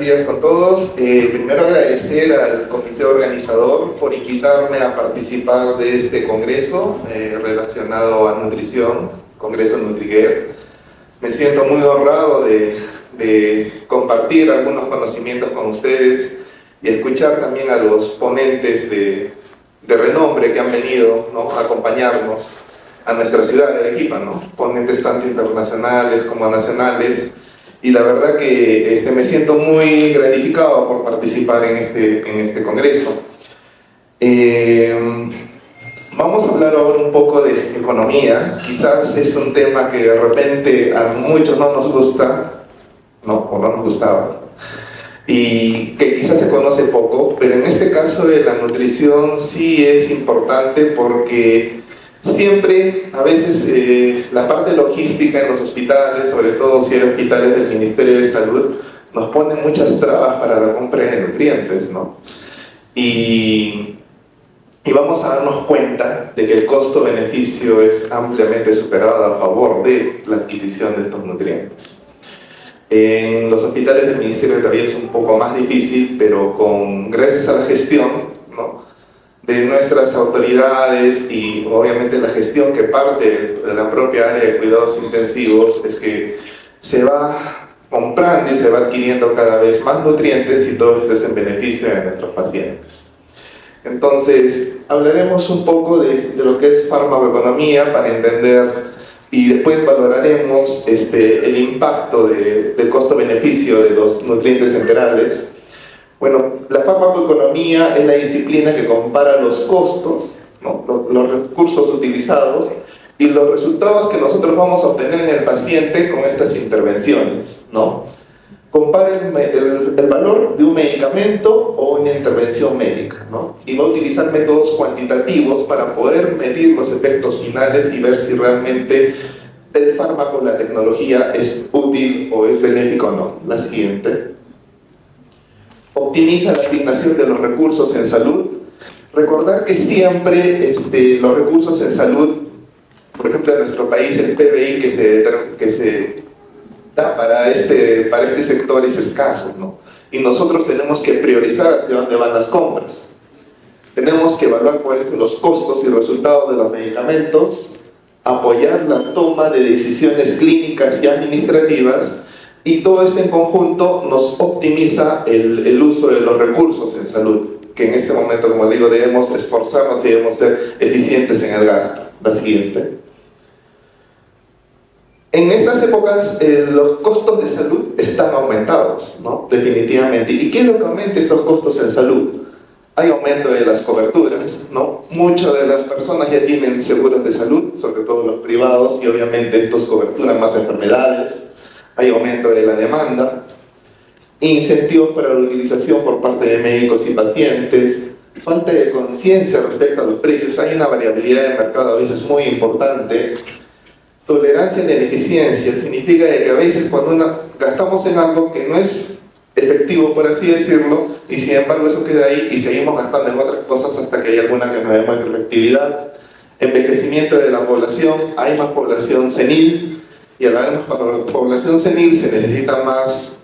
buenos días con todos. Primero agradecer al comité organizador por invitarme a participar de este congreso relacionado a nutrición, Congreso NutriGer. Me siento muy honrado de compartir algunos conocimientos con ustedes y escuchar también a los ponentes de renombre que han venido, ¿no?, a acompañarnos a nuestra ciudad de Arequipa, ¿no? Ponentes tanto internacionales como nacionales. Y la verdad que me siento muy gratificado por participar en este congreso. Vamos a hablar ahora un poco de economía. Quizás es un tema que de repente a muchos no nos gusta, ¿no? O no nos gustaba, y que quizás se conoce poco, pero en este caso de la nutrición sí es importante porque siempre, a veces, la parte logística en los hospitales, sobre todo si hay hospitales del Ministerio de Salud, nos ponen muchas trabas para la compra de nutrientes, ¿no? Y vamos a darnos cuenta de que el costo-beneficio es ampliamente superado a favor de la adquisición de estos nutrientes. En los hospitales del Ministerio todavía es un poco más difícil, pero gracias a la gestión, ¿no?, de nuestras autoridades y obviamente la gestión que parte de la propia área de cuidados intensivos, es que se va comprando y se va adquiriendo cada vez más nutrientes y todo esto es en beneficio de nuestros pacientes. Entonces, hablaremos un poco de lo que es farmacoeconomía para entender, y después valoraremos el impacto del costo-beneficio de los nutrientes enterales. Bueno, la farmacoeconomía es la disciplina que compara los costos, ¿no?, los recursos utilizados y los resultados que nosotros vamos a obtener en el paciente con estas intervenciones, ¿no? Compara el valor de un medicamento o una intervención médica, ¿no? Y va a utilizar métodos cuantitativos para poder medir los efectos finales y ver si realmente el fármaco, la tecnología, es útil o es benéfico o no. La siguiente. Optimiza la asignación de los recursos en salud. Recordar que siempre los recursos en salud, por ejemplo en nuestro país, el PBI que se da para este sector es escaso, ¿no? Y nosotros tenemos que priorizar hacia dónde van las compras. Tenemos que evaluar cuáles son los costos y resultados de los medicamentos, apoyar la toma de decisiones clínicas y administrativas, y todo esto en conjunto nos optimiza el uso de los recursos en salud, que en este momento, como digo, debemos esforzarnos y debemos ser eficientes en el gasto. La siguiente. En estas épocas los costos de salud están aumentados, ¿no?, definitivamente. ¿Y qué es lo que aumenta estos costos en salud? Hay aumento de las coberturas, ¿no? Muchas de las personas ya tienen seguros de salud, sobre todo los privados, y obviamente estos coberturan más enfermedades. Hay aumento de la demanda, incentivos para la utilización por parte de médicos y pacientes, falta de conciencia respecto a los precios. Hay una variabilidad de mercado a veces muy importante. Tolerancia a la ineficiencia significa que a veces cuando gastamos en algo que no es efectivo, por así decirlo, y sin embargo eso queda ahí y seguimos gastando en otras cosas hasta que hay alguna que nos demuestre efectividad. Envejecimiento de la población, hay más población senil, y al haber más población senil se necesita más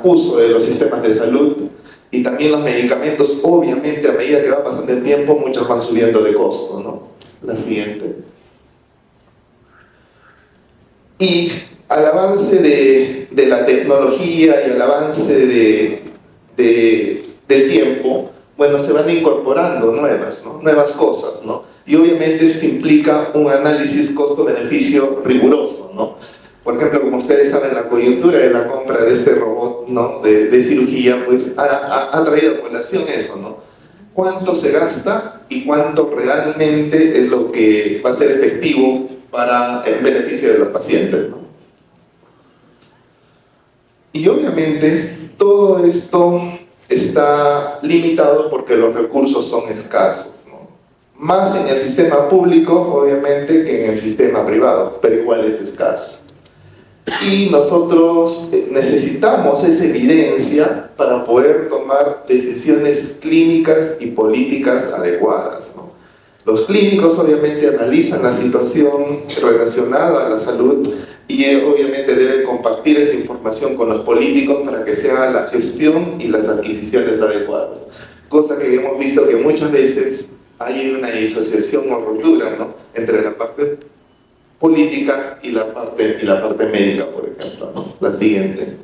uso de los sistemas de salud, y también los medicamentos, obviamente a medida que va pasando el tiempo, muchos van subiendo de costo, ¿no? La siguiente. Y al avance de la tecnología y al avance del tiempo, bueno, se van incorporando nuevas cosas, ¿no? Y obviamente esto implica un análisis costo-beneficio riguroso, ¿no? Por ejemplo, como ustedes saben, la coyuntura de la compra de este robot, ¿no?, de cirugía, pues ha traído a colación eso, ¿no? ¿Cuánto se gasta y cuánto realmente es lo que va a ser efectivo para el beneficio de los pacientes, ¿no? Y obviamente todo esto está limitado porque los recursos son escasos, ¿no? Más en el sistema público, obviamente, que en el sistema privado, pero igual es escaso. Y nosotros necesitamos esa evidencia para poder tomar decisiones clínicas y políticas adecuadas, ¿no? Los clínicos obviamente analizan la situación relacionada a la salud y obviamente deben compartir esa información con los políticos para que se haga la gestión y las adquisiciones adecuadas. Cosa que hemos visto que muchas veces hay una disociación o ruptura, ¿no?, entre la parte política y la parte médica, por ejemplo, ¿no? La siguiente.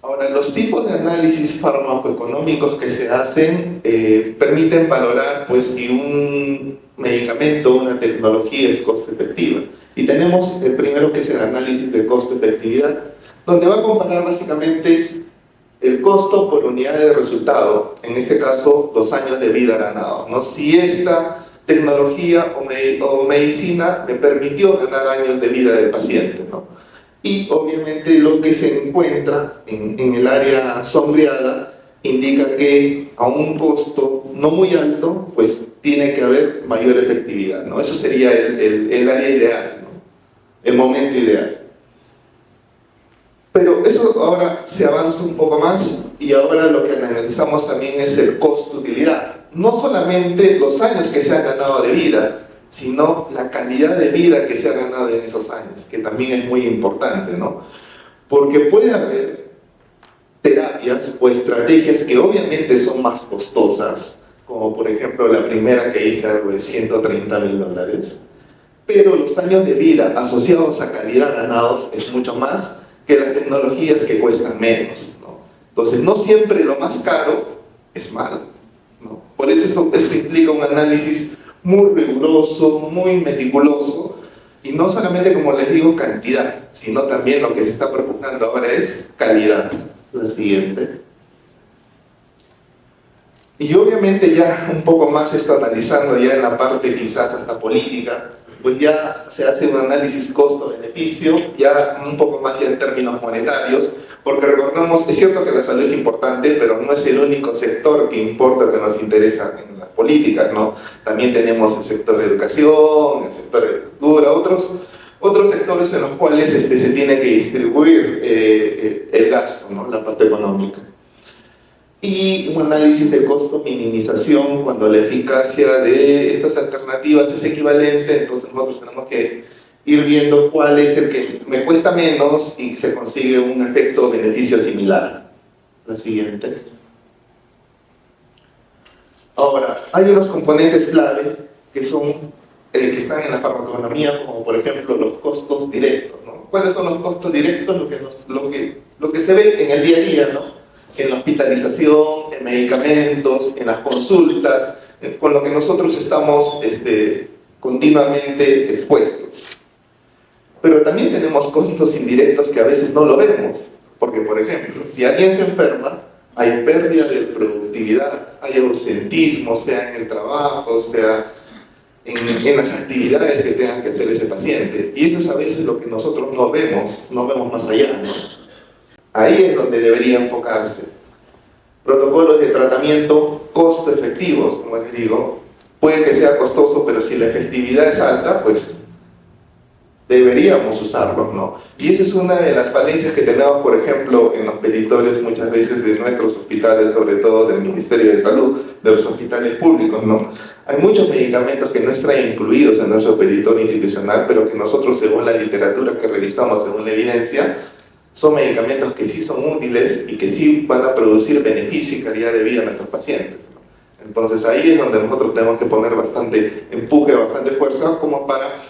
Ahora, los tipos de análisis farmacoeconómicos que se hacen permiten valorar pues, si un medicamento o una tecnología es costo efectiva. Y tenemos el primero, que es el análisis de costo-efectividad, donde va a comparar básicamente el costo por unidad de resultado, en este caso los años de vida ganados, ¿no? Si esta tecnología o medicina me permitió ganar años de vida del paciente, ¿no? Y obviamente lo que se encuentra en el área sombreada indica que a un costo no muy alto, pues tiene que haber mayor efectividad, ¿no? Eso sería el área ideal, ¿no?, el momento ideal. Pero eso ahora se avanza un poco más y ahora lo que analizamos también es el costo-utilidad. No solamente los años que se han ganado de vida, sino la calidad de vida que se ha ganado en esos años, que también es muy importante, ¿no? Porque puede haber terapias o estrategias que obviamente son más costosas, como por ejemplo la primera que hice, algo de $130.000, pero los años de vida asociados a calidad ganados es mucho más que las tecnologías que cuestan menos, ¿no? Entonces, no siempre lo más caro es malo, ¿no? Por eso esto implica un análisis muy riguroso, muy meticuloso, y no solamente, como les digo, cantidad, sino también lo que se está procurando ahora es calidad. La siguiente. Y obviamente ya un poco más esto analizando ya en la parte quizás hasta política, pues ya se hace un análisis costo-beneficio, ya un poco más ya en términos monetarios, porque recordemos, es cierto que la salud es importante, pero no es el único sector que importa, que nos interesa en las políticas, ¿no? También tenemos el sector de educación, el sector de cultura, otros sectores en los cuales se tiene que distribuir el gasto, ¿no?, la parte económica. Y un análisis de costo-minimización, cuando la eficacia de estas alternativas es equivalente, entonces nosotros tenemos que ir viendo cuál es el que me cuesta menos y se consigue un efecto-beneficio similar. La siguiente. Ahora, hay unos componentes clave que están en la farmacoeconomía, como por ejemplo los costos directos, ¿no? ¿Cuáles son los costos directos? Lo que se ve en el día a día, ¿no?, en la hospitalización, en medicamentos, en las consultas, con lo que nosotros estamos continuamente expuestos. Pero también tenemos costos indirectos que a veces no lo vemos, porque por ejemplo, si alguien se enferma, hay pérdida de productividad, hay ausentismo, sea en el trabajo, sea en las actividades que tenga que hacer ese paciente. Y eso es a veces lo que nosotros no vemos más allá, ¿no? Ahí es donde debería enfocarse. Protocolos de tratamiento costo efectivos, como les digo. Puede que sea costoso, pero si la efectividad es alta, pues deberíamos usarlos, ¿no? Y esa es una de las falencias que tenemos, por ejemplo, en los petitorios muchas veces de nuestros hospitales, sobre todo del Ministerio de Salud, de los hospitales públicos, ¿no? Hay muchos medicamentos que no están incluidos en nuestro petitorio institucional, pero que nosotros, según la literatura que revisamos, según la evidencia, son medicamentos que sí son útiles y que sí van a producir beneficio y calidad de vida a nuestros pacientes, ¿no? Entonces ahí es donde nosotros tenemos que poner bastante empuje, bastante fuerza, como para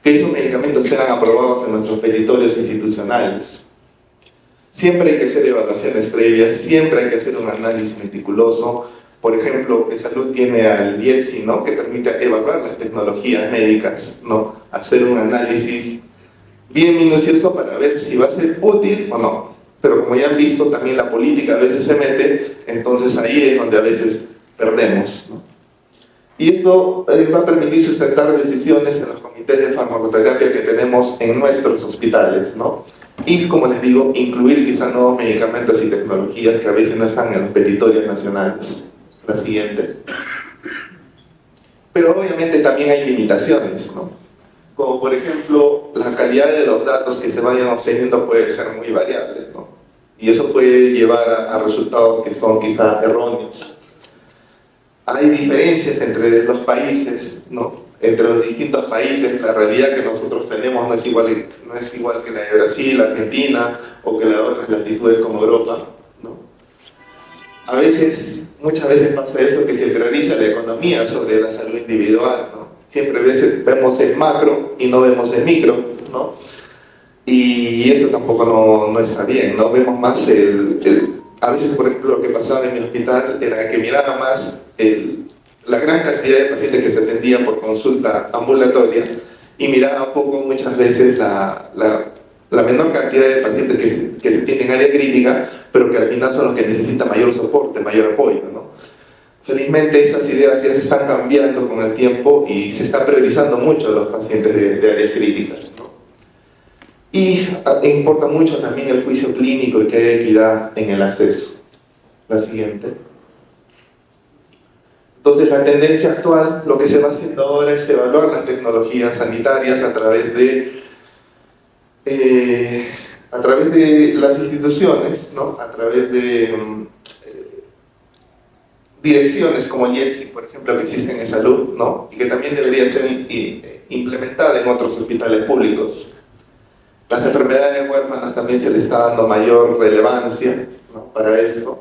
que esos medicamentos sean aprobados en nuestros petitorios institucionales. Siempre hay que hacer evaluaciones previas, siempre hay que hacer un análisis meticuloso. Por ejemplo, Salud tiene al IETSI, ¿no?, que permite evaluar las tecnologías médicas, ¿no?, hacer un análisis bien minucioso para ver si va a ser útil o no. Pero como ya han visto, también la política a veces se mete, entonces ahí es donde a veces perdemos, ¿no? Y esto va a permitir sustentar decisiones en los comités de farmacoterapia que tenemos en nuestros hospitales, ¿no? Y, como les digo, incluir quizá nuevos medicamentos y tecnologías que a veces no están en los petitorios nacionales. La siguiente. Pero obviamente también hay limitaciones, ¿no? Como por ejemplo, la calidad de los datos que se vayan obteniendo puede ser muy variable, ¿no? Y eso puede llevar a resultados que son quizá erróneos. Hay diferencias entre los países, ¿no? Entre los distintos países. La realidad que nosotros tenemos no es igual que la de Brasil, Argentina o que la de otras latitudes como Europa, ¿no? Muchas veces pasa eso, que se prioriza la economía sobre la salud individual, ¿no? Siempre vemos el macro y no vemos el micro, ¿no? Y eso tampoco no está bien, ¿no? Vemos más a veces, por ejemplo, lo que pasaba en mi hospital era que miraba más la gran cantidad de pacientes que se atendían por consulta ambulatoria y miraba poco muchas veces la menor cantidad de pacientes que se tienen área crítica, pero que al final son los que necesitan mayor soporte, mayor apoyo, ¿no? Felizmente esas ideas ya se están cambiando con el tiempo y se está priorizando mucho a los pacientes de áreas críticas, ¿no? Y importa mucho también el juicio clínico y que haya equidad en el acceso. La siguiente. Entonces, la tendencia actual, lo que se va haciendo ahora es evaluar las tecnologías sanitarias a través de las instituciones, ¿no? A través de direcciones como IETSI, por ejemplo, que existen en salud, ¿no? Y que también debería ser implementada en otros hospitales públicos. Las enfermedades huérfanas también se le está dando mayor relevancia, ¿no? Para esto.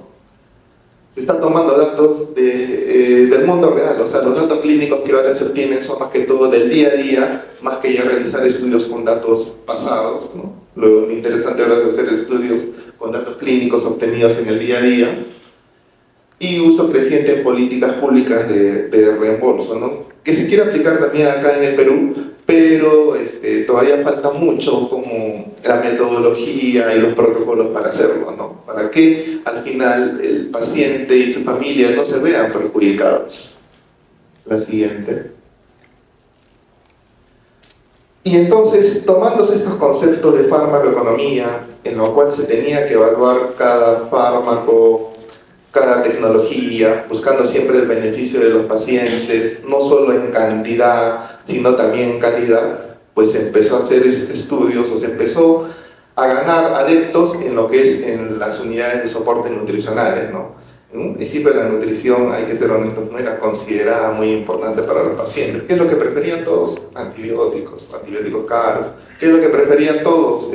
Se están tomando datos del mundo real, o sea, los datos clínicos que ahora se obtienen son más que todo del día a día, más que ya realizar estudios con datos pasados, ¿no? Lo interesante ahora es hacer estudios con datos clínicos obtenidos en el día a día, y uso creciente en políticas públicas de reembolso, ¿no? Que se quiere aplicar también acá en el Perú, pero todavía falta mucho como la metodología y los protocolos para hacerlo, ¿no? Para que al final el paciente y su familia no se vean perjudicados. La siguiente. Y entonces, tomándose estos conceptos de farmacoeconomía, en lo cual se tenía que evaluar cada fármaco, cada tecnología, buscando siempre el beneficio de los pacientes, no solo en cantidad, sino también en calidad, pues se empezó a hacer estudios o se empezó a ganar adeptos en lo que es en las unidades de soporte nutricionales, ¿no? En un principio la nutrición, hay que ser honestos, no era considerada muy importante para los pacientes. ¿Qué es lo que preferían todos? Antibióticos caros. ¿Qué es lo que preferían todos?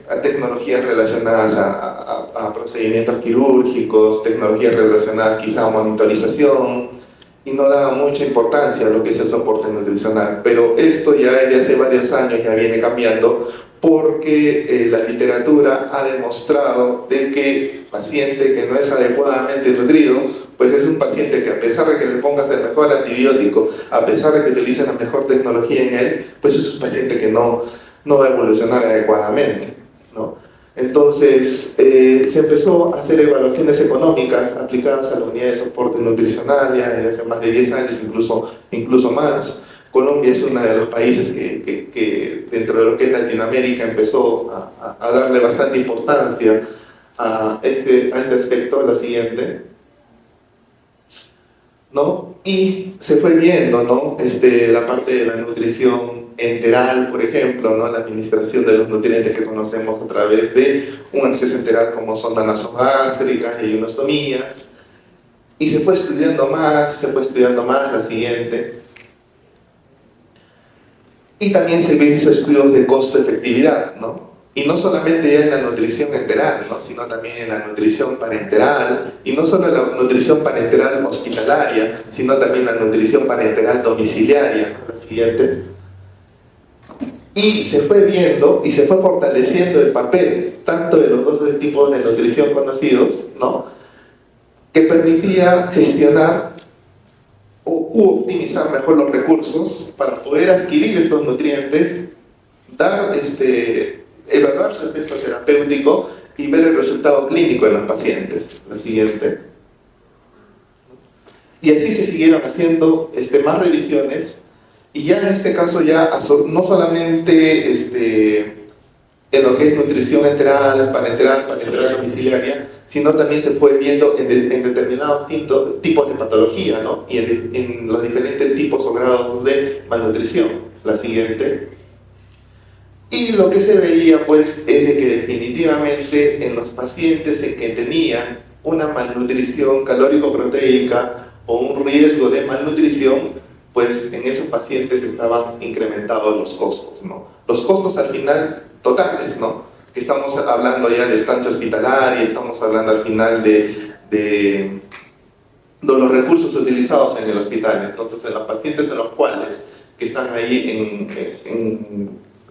A tecnologías relacionadas a procedimientos quirúrgicos, tecnologías relacionadas quizá a monitorización, y no daba mucha importancia a lo que es el soporte nutricional. Pero esto ya desde hace varios años ya viene cambiando, porque la literatura ha demostrado de que paciente que no es adecuadamente nutrido, pues es un paciente que, a pesar de que le pongas el mejor antibiótico, a pesar de que utilices la mejor tecnología en él, pues es un paciente que no va a evolucionar adecuadamente, ¿no? Entonces, se empezó a hacer evaluaciones económicas aplicadas a la unidad de soporte nutricional ya desde hace más de 10 años, incluso más. Colombia es uno de los países que dentro de lo que es Latinoamérica empezó a darle bastante importancia a este aspecto. La siguiente, ¿no? Y se fue viendo, ¿no? La parte de la nutrición enteral, por ejemplo, ¿no? La administración de los nutrientes que conocemos a través de un acceso enteral como sonda nasogástrica y ionostomías. Y se fue estudiando más, la siguiente. Y también se hizo estudios de costo-efectividad, ¿no? Y no solamente ya en la nutrición enteral, ¿no? Sino también en la nutrición parenteral, y no solo en la nutrición parenteral hospitalaria, sino también la nutrición parenteral domiciliaria. La siguiente. Y se fue viendo y se fue fortaleciendo el papel, tanto de los dos tipos de nutrición conocidos, ¿no? Que permitía gestionar u optimizar mejor los recursos para poder adquirir estos nutrientes, evaluar su efecto terapéutico y ver el resultado clínico en los pacientes. La siguiente. Y así se siguieron haciendo más revisiones, y ya en este caso ya no solamente en lo que es nutrición enteral, parenteral domiciliaria, sino también se fue viendo en determinados tipos de patología, ¿no? Y en los diferentes tipos o grados de malnutrición. La siguiente. Y lo que se veía, pues, es de que definitivamente en los pacientes en que tenían una malnutrición calórico-proteica o un riesgo de malnutrición, pues en esos pacientes estaban incrementados los costos, ¿no? Los costos al final totales, ¿no? Que estamos hablando ya de estancia hospitalaria, estamos hablando al final de los recursos utilizados en el hospital. Entonces, en los pacientes en los cuales que están ahí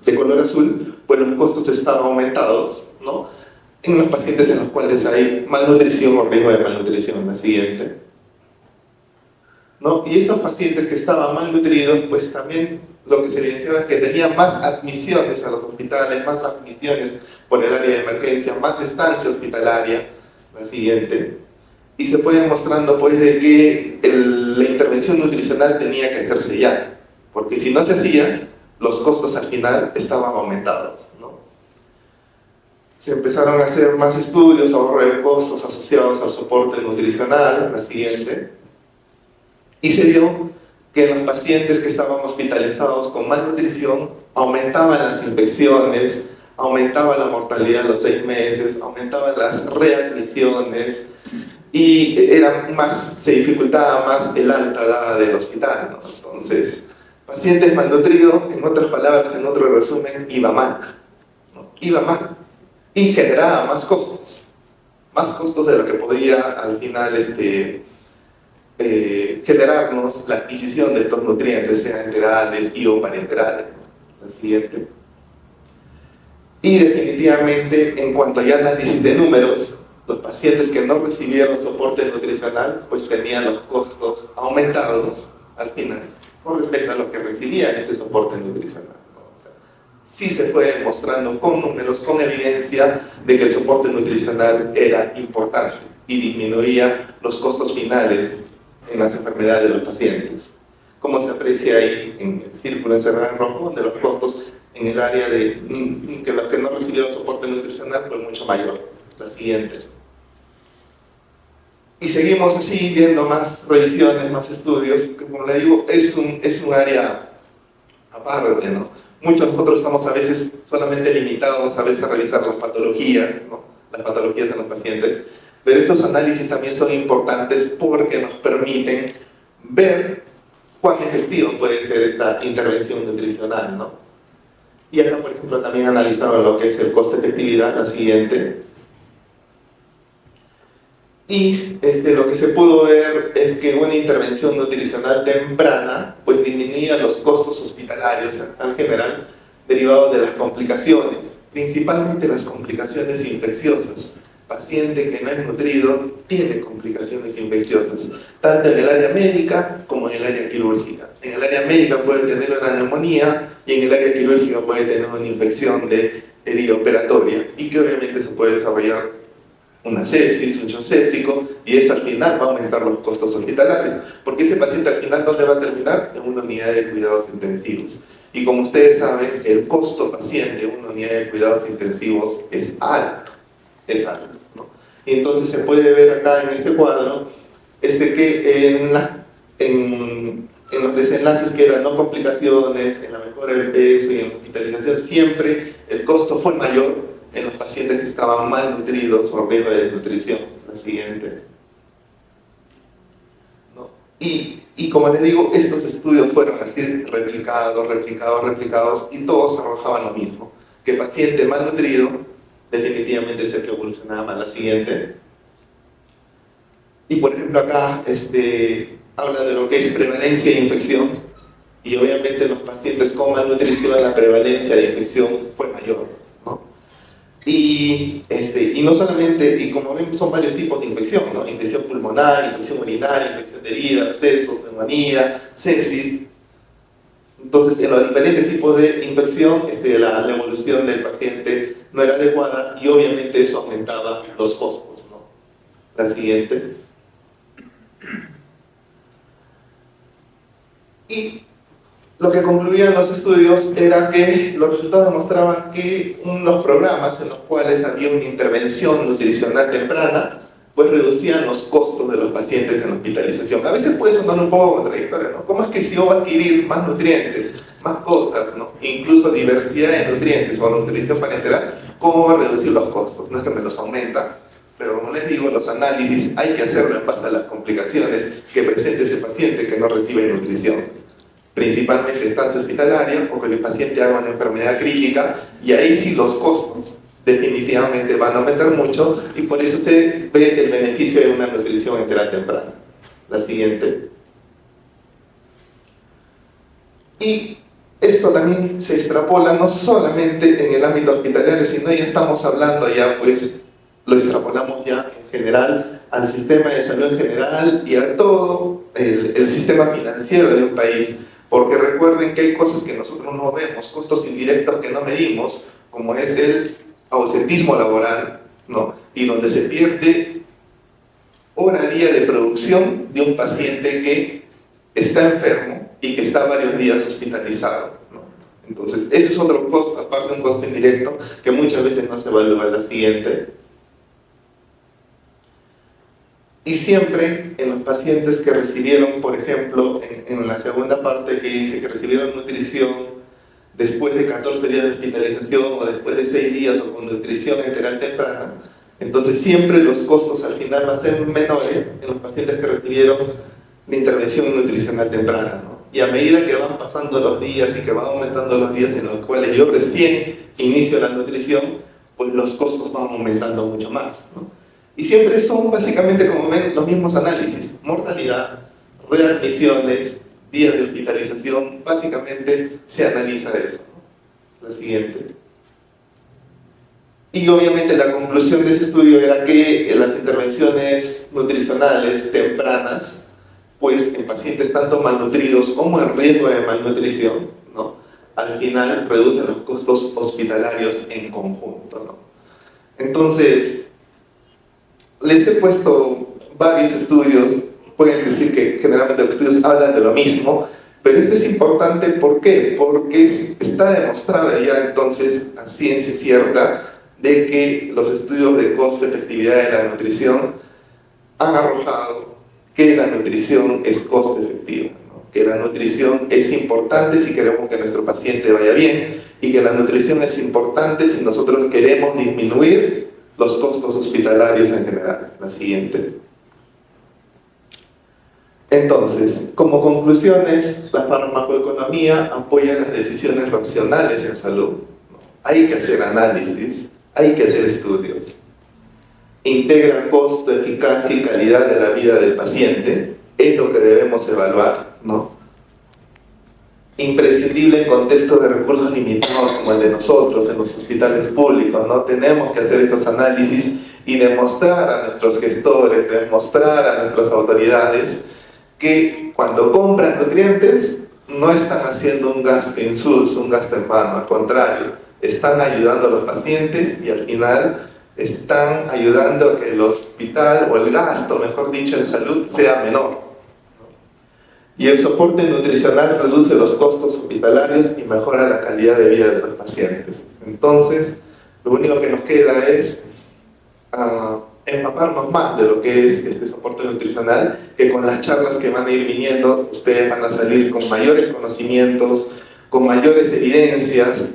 de color azul, pues los costos están aumentados, ¿no? En los pacientes en los cuales hay malnutrición o riesgo de malnutrición, la siguiente, ¿no? Y estos pacientes que estaban malnutridos, pues también lo que se evidenciaba es que tenían más admisiones a los hospitales, más admisiones por el área de emergencia, más estancia hospitalaria, la siguiente. Y se puede mostrando pues de que la intervención nutricional tenía que hacerse ya, porque si no se hacía, los costos al final estaban aumentados, ¿no? Se empezaron a hacer más estudios, ahorro de costos asociados al soporte nutricional, la siguiente, y se vio que en los pacientes que estaban hospitalizados con malnutrición aumentaban las infecciones, aumentaba la mortalidad a los 6 meses, aumentaban las readmisiones, y se dificultaba más el alta dada del hospital, ¿no? Entonces, pacientes malnutridos, en otras palabras, en otro resumen, iba mal, ¿no? Iba mal, y generaba más costos de lo que podía al final generarnos la adquisición de estos nutrientes, sean enterales y o parenterales. La siguiente. Y definitivamente, en cuanto a análisis de números, los pacientes que no recibieron soporte nutricional, pues tenían los costos aumentados al final con respecto a lo que recibían ese soporte nutricional, ¿no? O sea, sí se fue demostrando con números, con evidencia de que el soporte nutricional era importante y disminuía los costos finales en las enfermedades de los pacientes. Como se aprecia ahí en el círculo encerrado en rojo, de los costos en el área de que los que no recibieron soporte nutricional fue mucho mayor. La siguiente. Y seguimos así viendo más revisiones, más estudios, que como le digo, es un área aparte, ¿no? Muchos nosotros estamos a veces solamente limitados a veces a revisar las patologías, ¿no? Las patologías en los pacientes, pero estos análisis también son importantes porque nos permiten ver cuán efectivo puede ser esta intervención nutricional, ¿no? Y acá, por ejemplo, también analizaron lo que es el coste-efectividad, la siguiente. Y lo que se pudo ver es que una intervención nutricional temprana pues disminuía los costos hospitalarios en general derivados de las complicaciones, principalmente las complicaciones infecciosas. Paciente que no es nutrido tiene complicaciones infecciosas, tanto en el área médica como en el área quirúrgica. En el área médica puede tener una neumonía y en el área quirúrgica puede tener una infección de herida operatoria y que obviamente se puede desarrollar una sepsis, un shock séptico, y esto al final va a aumentar los costos hospitalarios, porque ese paciente al final ¿dónde va a terminar? En una unidad de cuidados intensivos. Y como ustedes saben, el costo paciente en una unidad de cuidados intensivos es alto, ¿no? Y entonces se puede ver acá en este cuadro que en los desenlaces que eran no complicaciones, en la mejora del peso y en la hospitalización, siempre el costo fue mayor en los pacientes que estaban malnutridos o riesgo de desnutrición. La siguiente. ¿No? Y como les digo, estos estudios fueron así replicados y todos arrojaban lo mismo, que el paciente malnutrido definitivamente es el que evolucionaba más. La siguiente. Y por ejemplo acá habla de lo que es prevalencia de infección, y obviamente en los pacientes con malnutrición la prevalencia de infección fue mayor, ¿no? Y no solamente, y como ven, son varios tipos de infección, ¿no? Infección pulmonar, infección urinaria, infección de herida, abscesos, neumonía, sepsis. Entonces, en los diferentes tipos de infección, la evolución del paciente no era adecuada y obviamente eso aumentaba los costos, ¿no? La siguiente. Y lo que concluían los estudios era que los resultados demostraban que los programas en los cuales había una intervención nutricional temprana pues reducían los costos de los pacientes en la hospitalización. A veces puede sonar un poco contradictorio, ¿no? ¿Cómo es que si yo voy a adquirir más nutrientes, más cosas, ¿no? Incluso diversidad de nutrientes o nutrición parenteral, cómo va a reducir los costos? No es que me los aumenta, Pero como les digo, los análisis hay que hacerlo en base a las complicaciones que presente ese paciente que no recibe nutrición. Principalmente estancia hospitalaria, porque el paciente haga una enfermedad crítica, y ahí sí los costos definitivamente van a aumentar mucho, y por eso se ve el beneficio de una nutrición enteral temprana. La siguiente. Y esto también se extrapola no solamente en el ámbito hospitalario, sino ya estamos hablando ya, pues, lo extrapolamos ya en general al sistema de salud en general y a todo el sistema financiero de un país. Porque recuerden que hay cosas que nosotros no vemos, costos indirectos que no medimos, como es el ausentismo laboral, ¿no? Y donde se pierde hora a día de producción de un paciente que está enfermo y que está varios días hospitalizado, ¿no? Entonces, ese es otro costo, aparte de un costo indirecto, que muchas veces no se evalúa. La siguiente. Y siempre en los pacientes que recibieron, por ejemplo, en la segunda parte que dice que recibieron nutrición después de 14 días de hospitalización o después de 6 días o con nutrición enteral temprana, entonces siempre los costos al final van a ser menores en los pacientes que recibieron la intervención nutricional temprana, ¿no? Y a medida que van pasando los días y que van aumentando los días en los cuales yo recién inicio la nutrición, pues los costos van aumentando mucho más, ¿no? Y siempre son básicamente, como ven, los mismos análisis: mortalidad, readmisiones, días de hospitalización. Básicamente se analiza eso, ¿no? La siguiente. Y obviamente la conclusión de ese estudio era que las intervenciones nutricionales tempranas, pues en pacientes tanto malnutridos como en riesgo de malnutrición, ¿no?, al final reducen los costos hospitalarios en conjunto, ¿no? Entonces, les he puesto varios estudios. Pueden decir que generalmente los estudios hablan de lo mismo, pero esto es importante. ¿Por qué? Porque está demostrado ya entonces a ciencia cierta de que los estudios de costo-efectividad de la nutrición han arrojado que la nutrición es costo efectiva, ¿no? Que la nutrición es importante si queremos que nuestro paciente vaya bien, y que la nutrición es importante si nosotros queremos disminuir los costos hospitalarios en general. La siguiente. Entonces, como conclusiones, la farmacoeconomía apoya las decisiones racionales en salud, ¿no? Hay que hacer análisis, hay que hacer estudios. Integra costo, eficacia y calidad de la vida del paciente, es lo que debemos evaluar, ¿no? Imprescindible en contextos de recursos limitados como el de nosotros en los hospitales públicos, ¿no? Tenemos que hacer estos análisis y demostrar a nuestros gestores, demostrar a nuestras autoridades que cuando compran nutrientes no están haciendo un gasto insulso, un gasto en vano. Al contrario, están ayudando a los pacientes y al final están ayudando a que el hospital, o el gasto, mejor dicho, en salud sea menor. Y el soporte nutricional reduce los costos hospitalarios y mejora la calidad de vida de los pacientes. Entonces, lo único que nos queda es empaparnos más de lo que es este soporte nutricional, que con las charlas que van a ir viniendo, ustedes van a salir con mayores conocimientos, con mayores evidencias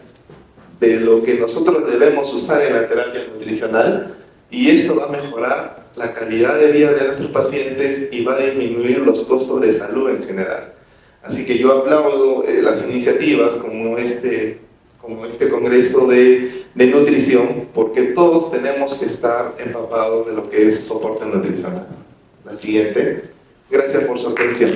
de lo que nosotros debemos usar en la terapia nutricional, y esto va a mejorar la calidad de vida de nuestros pacientes y va a disminuir los costos de salud en general. Así que yo aplaudo las iniciativas como este congreso de nutrición, porque todos tenemos que estar empapados de lo que es soporte nutricional. La siguiente. Gracias por su atención.